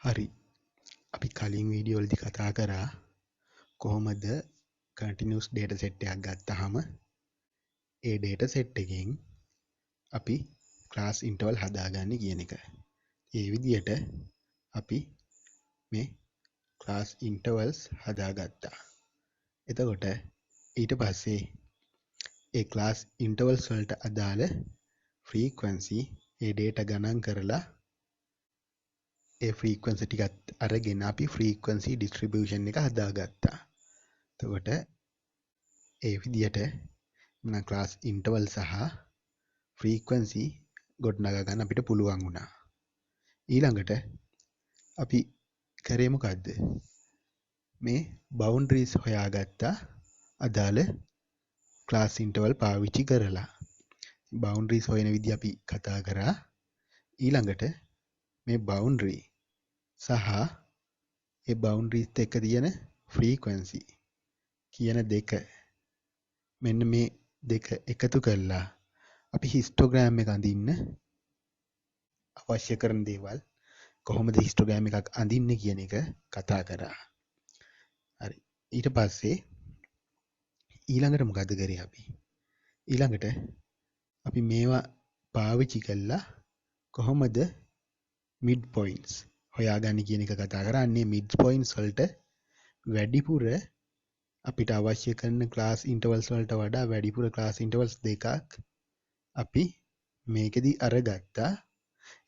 හරි. අපි කලින් වීඩියෝ වලදී කතා කරා කොහොමද කන්ටිනියස් ඩේටා සෙට් එකක් ගත්තාම ඒ ඩේටා සෙට් එකෙන් අපි ක්ලාස් ඉන්ටර්වල් හදාගන්නේ කියන එක. ඒ විදිහට අපි මේ ක්ලාස් ඉන්ටර්වල්ස් හදාගත්තා. එතකොට ඊට පස්සේ ඒ ක්ලාස් ඉන්ටර්වල්ස් වලට අදාළ ෆ්‍රීකවන්සි ඒ ඩේටා ගණන් කරලා ඒ ෆ්‍රීකවන්සි ටිකත් අරගෙන අපි ෆ්‍රීකවන්සි ඩිස්ට්‍රිබියුෂන් එක හදාගත්තා. එතකොට ඒ විදිහට මම ක්ලාස් ඉන්ටර්වල් සහ ෆ්‍රීකවන්සි ගොඩනගා ගන්න අපිට පුළුවන් වුණා. ඊළඟට අපි කරේ මොකද්ද? මේ බවුන්ඩරිස් හොයාගත්තා අදාළ ක්ලාස් ඉන්ටර්වල් පාවිච්චි කරලා. බවුන්ඩරිස් හොයන විදිහ අපි කතා කරා. ඊළඟට මේ බවුන්ඩරි සහ ඒ බවුන්ඩරිස් එක්ක තියෙන ෆ්‍රීකවන්සි කියන දෙක මෙන්න මේ දෙක එකතු කරලා අපි හිස්ටෝග්‍රෑම් එක අඳින්න අවශ්‍ය කරන දේවල් කොහොමද හිස්ටෝග්‍රෑම් එකක් අඳින්නේ කියන එක කතා කරා. හරි. ඊට පස්සේ ඊළඟට මොකද කරේ අපි? ඊළඟට අපි මේවා පාවිච්චි කළා කොහොමද මිඩ් පොයින්ට්ස් හොයාගන්නේ කියන එක කතා කරන්නේ. මිඩ් පොයින්ට්ස් වලට වැඩිපුර අපිට අවශ්‍ය කරන ක්ලාස් ඉන්ටර්වල්ස් වලට වඩා වැඩිපුර ක්ලාස් ඉන්ටර්වල්ස් දෙකක් අපි මේකෙදි අරගත්තා.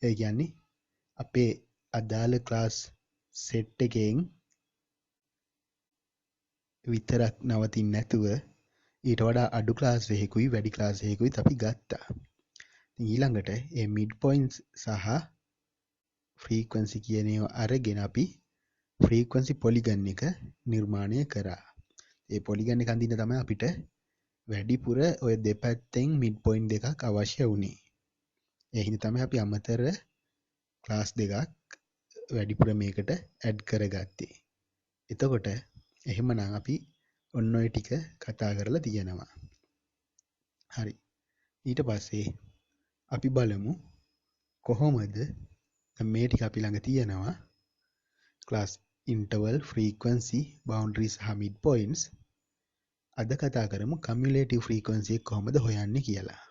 ඒ කියන්නේ අපේ අදාළ ක්ලාස් සෙට් එකෙන් විතරක් නවතින්නේ නැතුව ඊට වඩා අඩු ක්ලාස් එකකුයි වැඩි ක්ලාස් එකකුයි අපි ගත්තා. ඉතින් ඊළඟට මේ මිඩ් පොයින්ට්ස් සහ ෆ්‍රීකවන්සි කියන ඒවා අරගෙන අපි ෆ්‍රීකවන්සි පොලිගන් එක නිර්මාණය කරා. ඒ පොලිගන් එක අඳින්න තමයි අපිට වැඩිපුර ඔය දෙපැත්තෙන් මිඩ් පොයින්ට් දෙකක් අවශ්‍ය වුණේ. ඒ හින්දා තමයි අපි අමතර ක්ලාස් දෙකක් වැඩිපුර මේකට ඇඩ් කරගත්තේ. එතකොට එහෙමනම් අපි ඔන්න ඔය ටික කතා කරලා තියෙනවා. හරි. ඊට පස්සේ අපි බලමු කොහොමද මේ ටික අපි ළඟ තියෙනවා ක්ලාස් ඉන්ටර්වල් ෆ්‍රීකවන්සි බවුන්ඩරි සහ මිඩ් පොයින්ට්ස්. අද කතා කරමු කමියුලේටිව් ෆ්‍රීකවන්සි එක කොහොමද හොයන්නේ කියලා.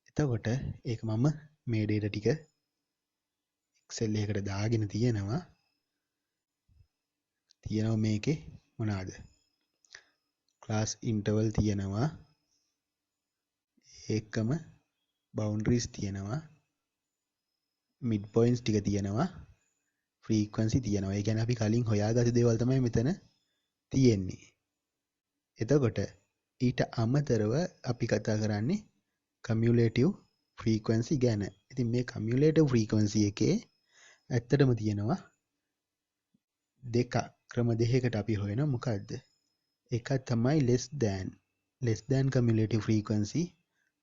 එතකොට ඒක මම මේ ඩේටා ටික Excel එකකට දාගෙන තියෙනවා මේකේ මොනවාද? ක්ලාස් ඉන්ටර්වල් තියෙනවා, ඒකම බවුන්ඩරිස් තියෙනවා, මිඩ් පොයින්ට්ස් ටික තියෙනවා, ෆ්‍රීකවන්සි තියෙනවා. ඒ කියන්නේ අපි කලින් හොයාගත්ත දේවල් තමයි මෙතන තියෙන්නේ. එතකොට ඊට අමතරව අපි කතා කරන්නේ කමියුලේටිව් ෆ්‍රීකවන්සි ගැන. ඉතින් මේ කමියුලේටිව් ෆ්‍රීකවන්සි එකේ ඇත්තටම තියෙනවා දෙකක්. ක්‍රම දෙකකට අපි හොයනවා. මොකද්ද? එකක් තමයි less than cumulative frequency,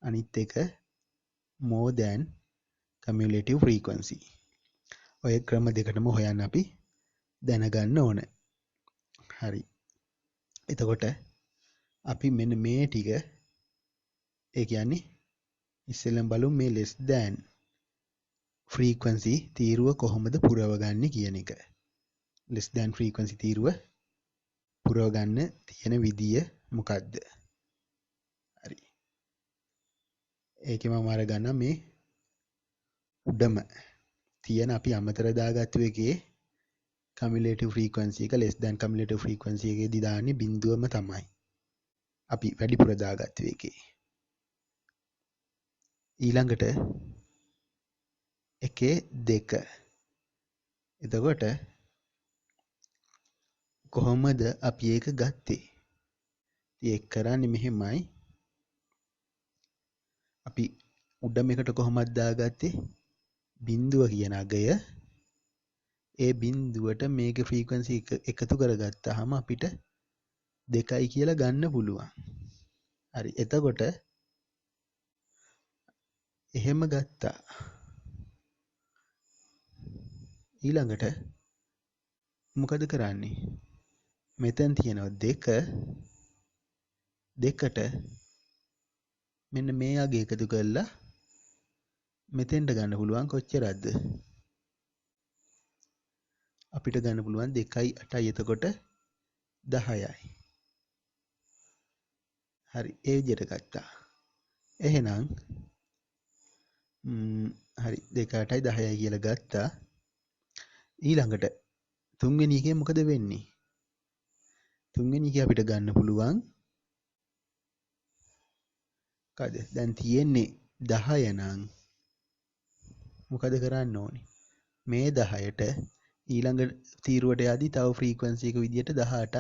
අනිත් එක more than cumulative frequency. ඔය ක්‍රම දෙකටම හොයන්න අපි දැනගන්න ඕන. හරි. එතකොට අපි මෙන්න මේ ටික ඒ කියන්නේ ඉස්සෙල්ලම බලමු මේ less than frequency තීරුව කොහොමද පුරවගන්නේ කියන එක. less than frequency තීරුව පුරවගන්න තියෙන විදිය මොකද්ද? හරි. ඒකේ මම අරගන්න මේ උඩම තියෙන අපි අමතර දාගත්තු එකේ cumulative frequency එක less than cumulative frequency එකේදී දාන්නේ බිඳුවම තමයි. අපි වැඩිපුර දාගත්තු එකේ. ඊළඟට එකේ 2. එතකොට කොහොමද අපි ඒක ගත්තේ? ඒක කරන්නේ මෙහෙමයි. අපි උඩම එකට කොහොමද දාගත්තේ? බිඳුව කියන අගය. ඒ බිඳුවට මේකේ ෆ්‍රීකවන්සි එකතු කරගත්තාම අපිට 2යි කියලා ගන්න පුළුවන්. හරි. එතකොට එහෙම ගත්තා. ඊළඟට මොකද කරන්නේ? මෙතෙන් තියෙනවා 2. දෙකට මෙන්න මේ අගය එකතු කරලා මෙතෙන්ට ගන්න පුළුවන් කොච්චරද? අපිට ගන්න පුළුවන් 2.8යි එතකොට 10යි. හරි ඒ විදිහට ගත්තා. එහෙනම් හරි 2.8යි 10යි කියලා ගත්තා. ඊළඟට තුන්වෙනි එකේ මොකද වෙන්නේ? තුන්වෙනි එකේ අපිට ගන්න පුළුවන් මොකද? දැන් තියෙන්නේ 10 නම් මොකද කරන්න ඕනේ? මේ 10ට ඊළඟ තීරුවට යද්දි තව ෆ්‍රීකවන්සි එක විදියට 18ක්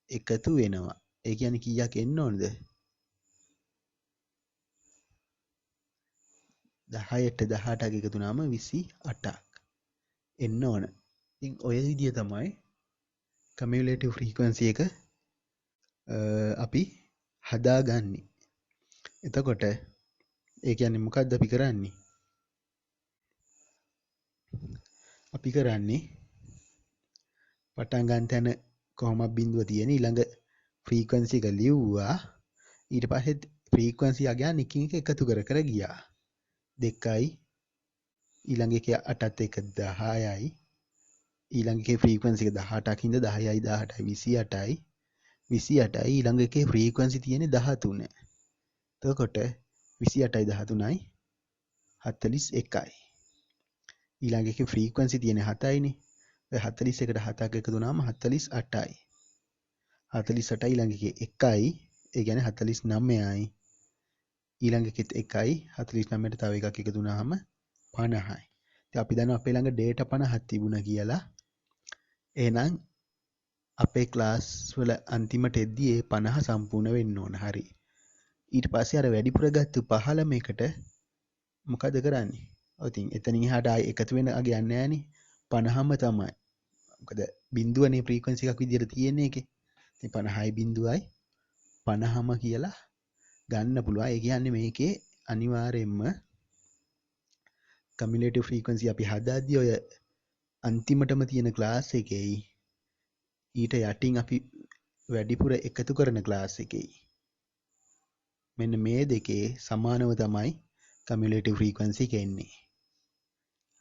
එකතු වෙනවා. ඒ කියන්නේ කීයක් එන්න ඕනද? 10ට 18ක් එකතු වුණාම 28ක් එන්න ඕන. ඉතින් ඔය විදිය තමයි කමියුලේටිව් ෆ්‍රීකවන්සි එක අපි හදාගන්නේ. එතකොට ඒ කියන්නේ මොකද්ද අපි කරන්නේ? අපි කරන්නේ පටන් ගන්න තැන කොහොමද බිඳුව තියෙන ඊළඟ ෆ්‍රීකවන්සි එක ලිව්වා. ඊට පස්සේ ෆ්‍රීකවන්සි අගයන් එකින් එක එකතු කර කර ගියා. 2යි ඊළඟ එකේ 8ත් එක 10යි ඊළඟ එකේ ෆ්‍රීකවන්සි එක 18ක් හින්දා 10යි 18යි 28යි 28යි ඊළඟ එකේ ෆ්‍රීකවන්සි තියෙන්නේ 13. එතකොට 28යි 13යි 41යි. ඊළඟ එකේ ෆ්‍රීකවන්සි තියෙන්නේ 7යිනේ. ඔය 41ට 7ක් එකතු වුණාම 48යි. 48යි ඊළඟ එකේ 1යි. ඒ කියන්නේ 49යි. ඊළඟ එකෙත් 1යි 49ට තව එකක් එකතු වුණාම 50යි. ඉතින් අපි දන්නවා අපේ ළඟ ඩේටා 50ක් තිබුණා කියලා. එහෙනම් අපේ ක්ලාස් වල අන්තිමට එද්දී ඒ 50 සම්පූර්ණ වෙන්න ඕන. හරි. ඊට පස්සේ අර වැඩිපුර ගත්තු 15 එකට මොකද කරන්නේ? ඔව් ඉතින් එතනින් එහාට ආයි එකතු වෙන අගයක් නෑනේ. 50ම තමයි. මොකද බිඳුවනේ ෆ්‍රීකවන්සි එකක් විදියට තියෙන එකේ. ඉතින් 50යි බිඳුවයි 50ම කියලා ගන්න පුළුවන්. ඒ කියන්නේ මේකේ අනිවාර්යයෙන්ම කමියුලේටිව් ෆ්‍රීකවන්සි අපි හදාද්දී ඔය අන්තිමටම තියෙන ක්ලාස් එකේයි ඊට යටින් අපි වැඩිපුර එකතු කරන ක්ලාස් එකේයි මෙන්න මේ දෙකේ සමානව තමයි කමියුලේටිව් ෆ්‍රීකවන්සි එක එන්නේ.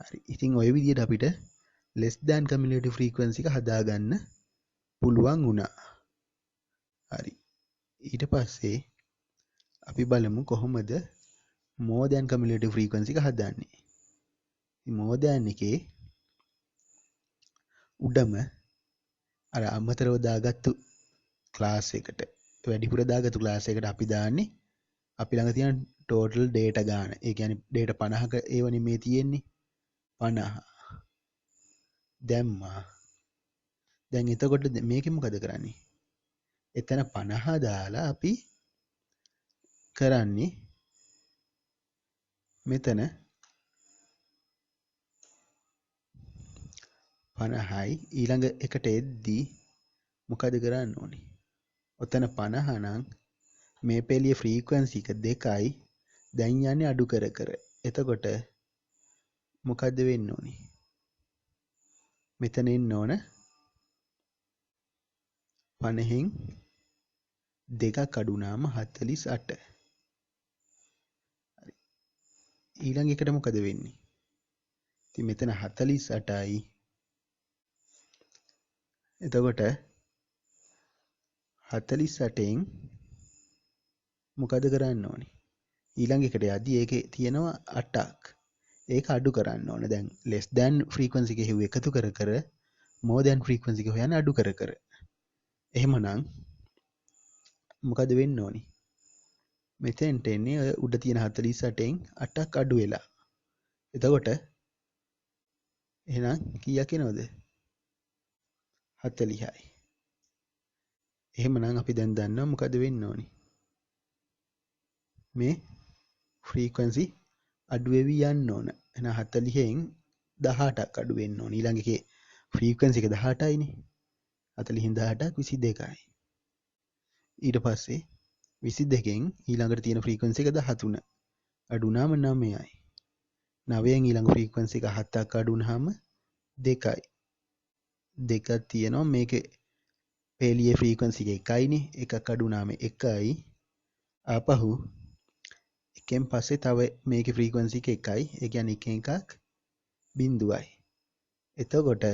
හරි. ඉතින් ওই විදිහට අපිට less than cumulative frequency එක හදාගන්න පුළුවන් වුණා. හරි. ඊට පස්සේ අපි බලමු කොහොමද more than cumulative frequency එක හදන්නේ. more than එකේ උඩම අර අමතරව දාගත්තු ක්ලාස් එකට වැඩිපුර දාගත්තු ක්ලාස් එකට අපි දාන්නේ අපි ළඟ තියෙන total data ගාන. ඒ කියන්නේ data 50ක ඒවනේ මේ තියෙන්නේ. 50 දැම්මා. දැන් එතකොට මේකෙන් මොකද කරන්නේ? එතන 50 දාලා අපි කරන්නේ මෙතන 50යි ඊළඟ එකට එද්දී මොකද කරන්න ඕනේ? ඔතන 50 නම් මේ පෙළිය ෆ්‍රීකවන්සි එක 2යි දැන් යන්නේ අඩු කර කර. එතකොට මොකද්ද වෙන්න ඕනේ? මෙතන එන්න ඕන 50න් 2ක් අඩු වුණාම 48. හරි. ඊළඟ එකට මොකද වෙන්නේ? ඉතින් මෙතන 48යි. එතකොට 48න් මොකද කරන්න ඕනේ? ඊළඟ එකට යද්දී ඒකේ තියෙනවා 8ක්. ඒක අඩු කරන්න ඕන. දැන් less than frequency එක හෙව්ව එකතු කර කර more than frequency එක හොයන්න අඩු කර කර. එහෙමනම් මොකද වෙන්න ඕනේ? මෙතෙන්ට එන්නේ ඔය උඩ තියෙන 48න් 8ක් අඩු වෙලා. එතකොට එහෙනම් කීයක් එනවද? 40යි. එහෙමනම් අපි දැන් දන්නවා මොකද වෙන්න ඕනේ? මේ ෆ්‍රීකවන්සි අඩු වෙවි යන්න ඕන. එහෙනම් 40න් 18ක් අඩු වෙන්න ඕනේ. ඊළඟ එකේ ෆ්‍රීකවන්සි එක 18යිනේ. 40න් 18ක් 22යි. ඊට පස්සේ 22න් ඊළඟට තියෙන ෆ්‍රීකවන්සි එක 13. අඩු වුණාම 9යි. 9න් ඊළඟ ෆ්‍රීකවන්සි එක 7ක් අඩු වුණාම 2යි. 2ක් තියෙනවා මේකේ පෙළියේ ෆ්‍රීකවන්සි එක 1යිනේ. එකක් අඩු වුණාම 1යි. ආපහු එකෙන් පස්සේ තව මේකේ ෆ්‍රීකවන්සි එක 1යි. ඒ කියන්නේ එක එකක් බිඳුවයි. එතකොට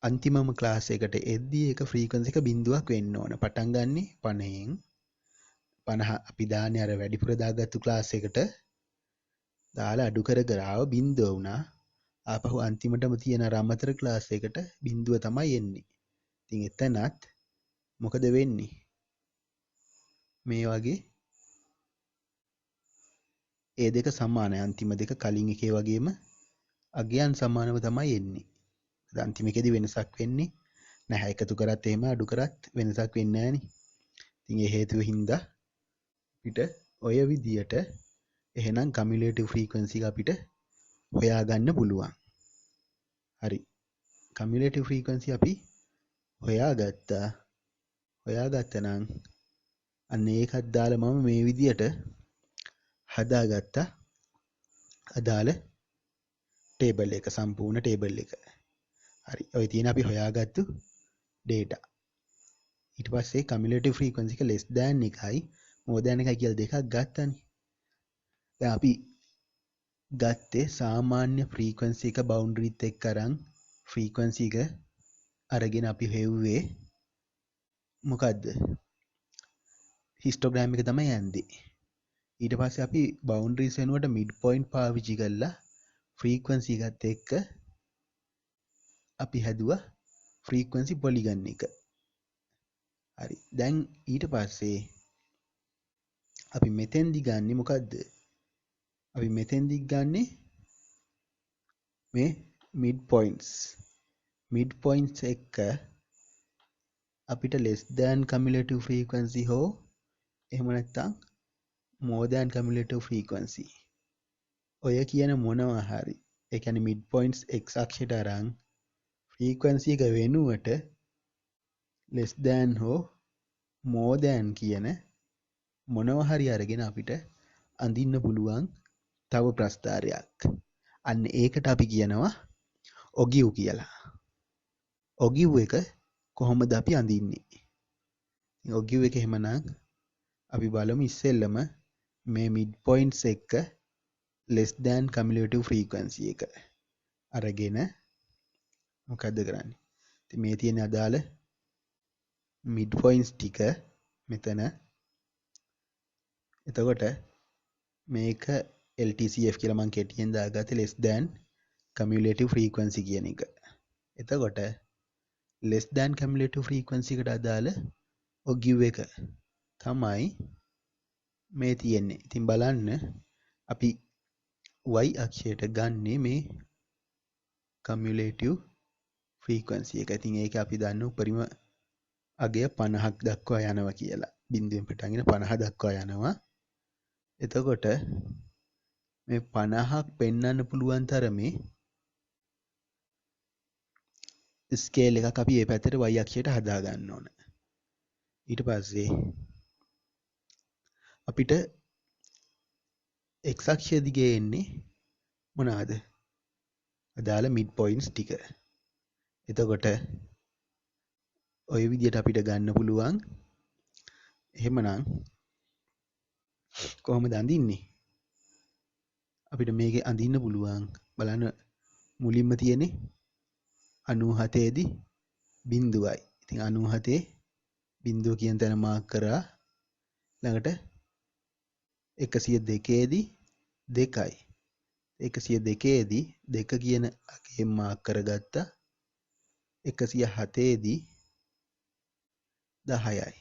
අන්තිමම ක්ලාස් එකට එද්දී ඒක ෆ්‍රීකවන්සි එක 0ක් වෙන්න ඕන. පටන් ගන්නෙ 50න් 50 අපි දාන්නේ අර වැඩිපුර දාගත්තු ක්ලාස් එකට දාලා අඩු කර කර ආව 0 වුණා. ආපහු අන්තිමටම තියෙන අර අමතර ක්ලාස් එකට 0 තමයි එන්නේ. ඉතින් එතනත් මොකද වෙන්නේ? මේ වගේ ඒ දෙක සමානයි. අන්තිම දෙක කලින් එකේ වගේම අගයන් සමානව තමයි එන්නේ. අන්තිම එකේදී වෙනසක් වෙන්නේ නැහැ. එකතු කරත් එහෙම අඩු කරත් වෙනසක් වෙන්නේ නැහනේ. ඉතින් ඒ හේතුව හින්දා අපිට ඔය විදියට එහෙනම් කමියුලේටිව් ෆ්‍රීකවන්සි එක අපිට හොයාගන්න පුළුවන්. හරි. කමියුලේටිව් ෆ්‍රීකවන්සි අපි හොයාගත්තා. හොයාගත්තනම් අන්න ඒකත් දාලා මම මේ විදියට හදාගත්තා අදාළ ටේබල් එක, සම්පූර්ණ ටේබල් එක. හරි. ඔය තියෙන අපි හොයාගත්තු data. ඊට පස්සේ කමියුලේටිව් ෆ්‍රීකවන්සි එක less than එකයි more than එකයි කියලා දෙකක් ගත්තනේ. දැන් අපි ගත්තේ සාමාන්‍ය ෆ්‍රීකවන්සි එක බවුන්ඩරිත් එක්ක අරන් ෆ්‍රීකවන්සි එක අරගෙන අපි හෙව්වේ මොකද්ද? හිස්ටෝග්‍රෑම් එක තමයි යන්නේ. ඊට පස්සේ අපි බවුන්ඩරිස් වෙනුවට මිඩ් පොයින්ට් පාවිච්චි කරලා ෆ්‍රීකවන්සි එකත් එක්ක අපි හැදුවා ෆ්‍රීකවන්සි පොලිගන් එක. හරි. දැන් ඊට පස්සේ අපි මෙතෙන්දි ගන්නෙ මොකද්ද? අපි මෙතෙන්දි ගන්නෙ මේ මිඩ් පොයින්ට්ස්. මිඩ් පොයින්ට්ස් එක්ක අපිට less than cumulative frequency හෝ එහෙම නැත්නම් more than cumulative frequency ඔය කියන මොනවා හරි, ඒ කියන්නේ මිඩ් පොයින්ට්ස් x අක්ෂයට අරන් ෆ්‍රීකවන්සි එක වෙනුවට less than හෝ more than කියන මොනවා හරි අරගෙන අපිට අඳින්න පුළුවන් තව ප්‍රස්ථාරයක්. අන්න ඒකට අපි කියනවා ඔගිව් කියලා. ඔගිව් එක කොහොමද අපි අඳින්නේ? ඔගිව් එක එහෙමනම් අපි බලමු ඉස්සෙල්ලම මේ මිඩ් පොයින්ට්ස් එක්ක less than cumulative frequency එක අරගෙන මොකද්ද කරන්නේ? ඉතින් මේ තියෙන අදාළ මිඩ් පොයින්ට්ස් ටික මෙතන. එතකොට මේක LTCF කියලා මම කෙටියෙන් දාගත්තේ less than cumulative frequency කියන එක. එතකොට less than cumulative frequency එකට අදාළ ඔගිව් එක තමයි මේ තියෙන්නේ. ඉතින් බලන්න අපි y අක්ෂයට ගන්නෙ මේ cumulative frequency එක. ඉතින් ඒක අපි දන්න උපරිම අගය 50ක් දක්වා යනවා කියලා. බිඳුවෙන් පටන්ගෙන 50 දක්වා යනවා. එතකොට මේ 50ක් පෙන්වන්න පුළුවන් තරමේ ස්කේල් එකක් අපි මේ පැත්තට y අක්ෂයට හදා ගන්න ඕන. ඊට පස්සේ අපිට x අක්ෂය දිගේ එන්නේ මොනවාද? අදාළ මිඩ් පොයින්ට්ස් ටික. එතකොට ඔය විදිහට අපිට ගන්න පුළුවන්. එහෙමනම් කොහොමද අඳින්නේ? අපිට මේකේ අඳින්න පුළුවන්. බලන්න මුලින්ම තියෙන්නේ 97 දී බිඳුවයි. ඉතින් 97 බිඳුව කියන තැන මාක් කරා. ළඟට 102 දී 2යි. 102 දී 2 කියන අගයෙන් මාක් කරගත්තා. 107 දී 10යි.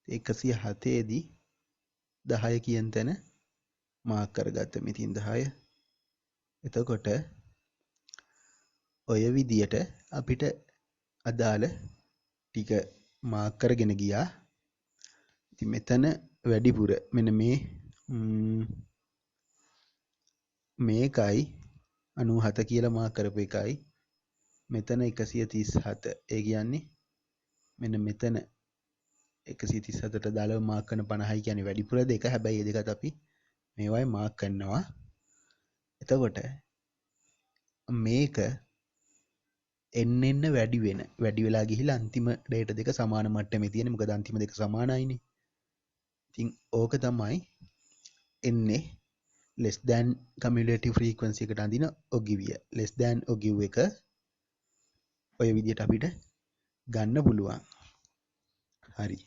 107 දී 10 කියන තැන මාක් කරගත්ත. මෙතින් 10. එතකොට ඔය විදියට අපිට අදාළ ටික මාක් කරගෙන ගියා. ඉතින් මෙතන වැඩිපුර මෙන්න මේකයි 97 කියලා මාක් කරපු එකයි මෙතන 137. ඒ කියන්නේ මෙන්න මෙතන 137ට දාලා මාක් කරන 50යි කියන්නේ වැඩිපුර දෙක. හැබැයි මේ දෙකත් අපි මේවයි මාක් කරනවා. එතකොට මේක එන්න වැඩි වෙලා ගිහිලා අන්තිම ඩේටා දෙක සමාන මට්ටමේ තියෙන. මොකද අන්තිම දෙක සමානයිනේ. ඉතින් ඕක තමයි එන්නේ less than cumulative frequency එකට අඳින ඔගිවිය. less than ඔගිව් එක ඔය විදිහට අපිට ගන්න පුළුවන්. හරි.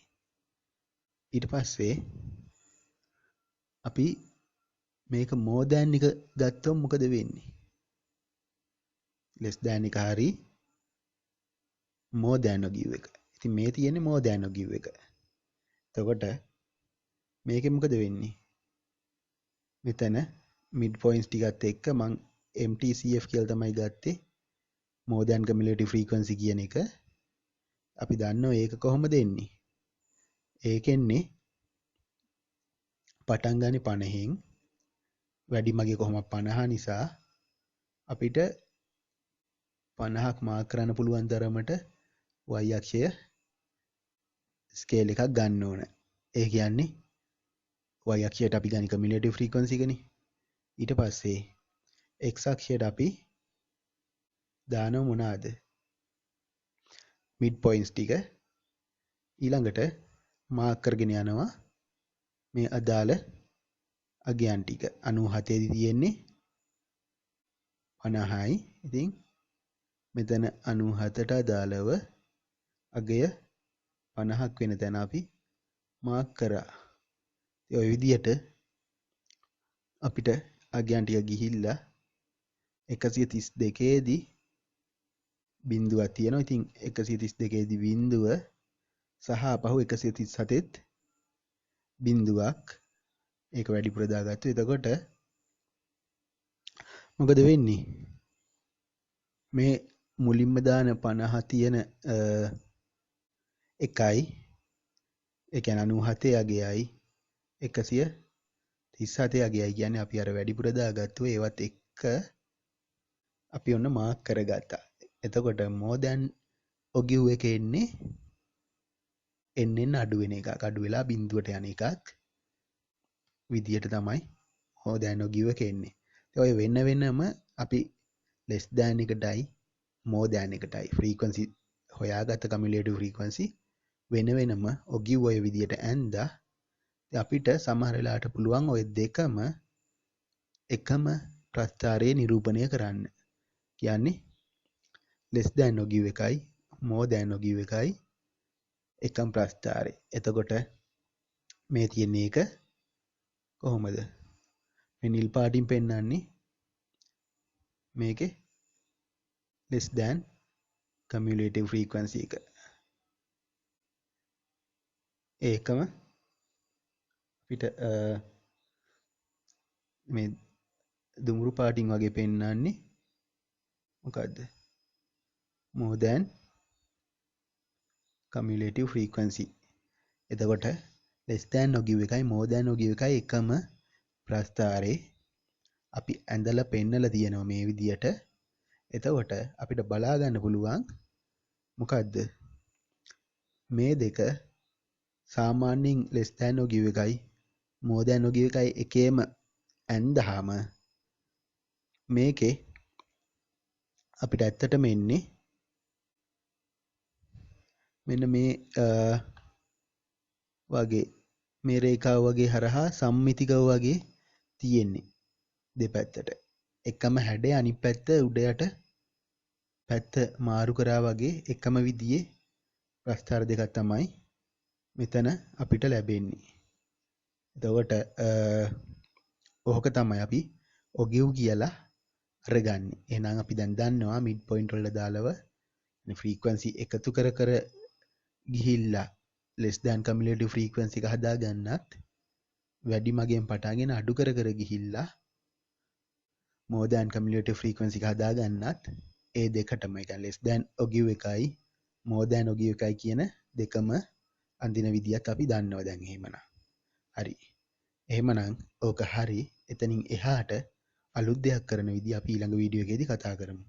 ඊට පස්සේ අපි මේක more than එක ගත්තොත් මොකද වෙන්නේ? less than එක හරි more than give එක. ඉතින් මේ තියෙන්නේ more than give එක. එතකොට මේකෙන් මොකද වෙන්නේ? මෙතන mid points ටිකත් එක්ක මං MTCF කියලා තමයි ගත්තේ. more than cumulative frequency කියන එක. අපි දන්නවා ඒක කොහොමද එන්නේ? ඒකෙන්නේ පටන් ගන්නේ 50න් වැඩි මගේ කොහොමද 50 නිසා අපිට 50ක් මාක් කරන්න පුළුවන් තරමට y අක්ෂය ස්කේල් එකක් ගන්න ඕන. ඒ කියන්නේ y අක්ෂයට අපි ගන්නේ cumulative frequency එකනේ. ඊට පස්සේ x අක්ෂයට අපි දානවා මොනවාද? mid points ටික. ඊළඟට මාක් කරගෙන යනවා මේ අදාළ අගයන් ටික. 97 දී තියෙන්නේ 50යි. ඉතින් මෙතන 97ට අදාළව අගය 50ක් වෙන තැන අපි මාක් කරා. ඔය විදිහට අපිට අගයන් ටික ගිහිල්ලා 132 දී බිඳුවක් තියෙනවා. ඉතින් 132 දී බිඳුව සහ අපහු 137ත් බිඳුවක් ඒක වැඩිපුර දාගත්තු. එතකොට මොකද වෙන්නේ? මේ මුලින්ම දාන 50 තියෙන එකයි ඒ කියන්නේ 97 අගයයි 137 අගයයි කියන්නේ අපි අර වැඩිපුර දාගත්තු ඒවත් එක්ක අපි ඔන්න මාක් කරගත්තා. එතකොට more than ඔගිව් එක එන්නේ එන්නෙන් අඩු වෙන එකක්. අඩු වෙලා බිඳුවට යන එකක් විදියට තමයි more than ඔගිව් එක එන්නේ. ඔය වෙන වෙනම අපි less than එකටයි more than එකටයි frequency හොයාගත්ත cumulative frequency වෙන වෙනම ඔගිව් ඔය විදියට ඇන්දා අපිට සමහර වෙලාවට පුළුවන් ඔය දෙකම එකම ප්‍රස්ථාරයේ නිරූපණය කරන්න. කියන්නේ less than ඔගිව් එකයි more than ඔගිව් එකයි එකම ප්‍රස්ථාරේ. එතකොට මේ තියෙන එක කොහොමද? මේ නිල් පාටින් පෙන්නන්නේ මේකේ less than cumulative frequency එක. ඒකම අපිට මේ දුමුරු පාටින් වගේ පෙන්නන්නේ මොකද්ද? more than cumulative frequency. එතකොට less than නොගිව් එකයි more than නොගිව් එකයි එකම ප්‍රස්ථාරේ අපි ඇඳලා පෙන්නලා තියෙනවා මේ විදියට. එතකොට අපිට බලා ගන්න පුළුවන් මොකද්ද? මේ දෙක සාමාන්‍යයෙන් less than නොගිව් එකයි more than නොගිව් එකයි එකේම ඇන්දහම මේකේ අපිට ඇත්තටම එන්නේ මෙන්න මේ වගේ මේ රේඛාව වගේ හරහා සම්මිතිකව වගේ තියෙන්නේ දෙපැත්තට. එකම හැඩය අනිත් පැත්ත උඩ යට පැත්ත මාරු කරා වගේ එකම විදිහේ ප්‍රස්ථාර දෙකක් තමයි මෙතන අපිට ලැබෙන්නේ. එතකොට ඕක තමයි අපි ඔගිව් කියලා අරගන්නේ. එහෙනම් අපි දැන් දන්නවා මිඩ් පොයින්ට් වලට දාලව ෆ්‍රීකවන්සි එකතු කර කර ගිහිල්ලා less than cumulative frequency එක හදා ගන්නත් වැඩි මගෙන් පටන්ගෙන අඩු කර කර ගිහිල්ලා more than cumulative frequency එක හදා ගන්නත් ඒ දෙකටම ඒ කියන්නේ less than ඔගිව් එකයි more than ඔගිව් එකයි කියන දෙකම අඳින විදිහත් අපි දන්නවා දැන් එහෙමනම්. හරි. එහෙමනම් ඕක හරි. එතනින් එහාට අලුත් දෙයක් කරන විදිහ අපි ඊළඟ වීඩියෝ එකේදී කතා කරමු.